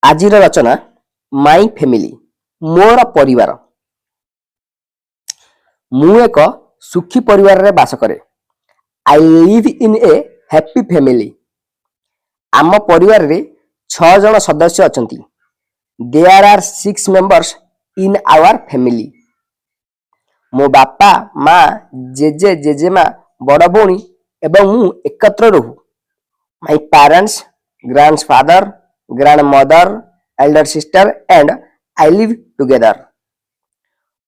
आजिर Rachna my family मोर परिवार। मु एक सुखी परिवार रे बास करे। I live in a happy family. आम परिवार रे 6 जन सदस्य अछंती। There are 6 members in our family. मो बापा माँ जेजे जेजेमा बड़ भौणी एवं मु एकत्र रहू। My parents grandfather grandmother Elder sister and I live together.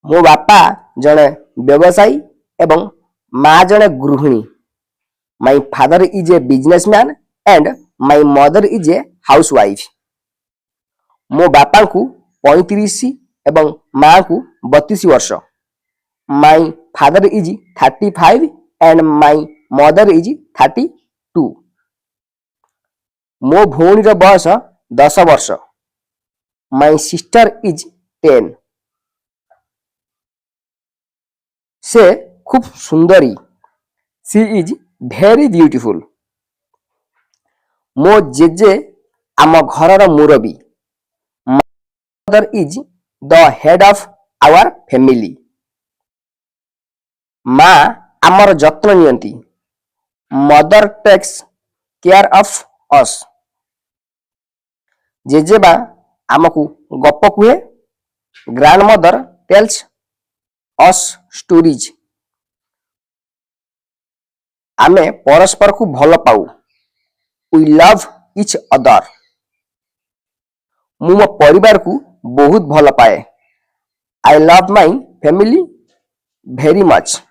मो बापा जने व्यवसायी एवं माँ जने गृहिणी। My father is a businessman and my mother is a housewife. मो बापा को 35 एवं माँ को 32 वर्ष। My father is 35 and my mother is 32। मो भौणी बयस 10 वर्ष। My sister is 10। से खूब सुंदरी। सी इज वेरी ब्यूटीफुल। मो जेजे आम घर मुरबी। Mother is the head of our family. माँ आमर जत्न नियंती। Mother takes care of us. जेजेबा आमको गप कुहे। Grandmother tells us stories. आमे परस्पर को भल पाऊ। We love each other. मु मो परिवार को बहुत भल पाए। I love my family very much.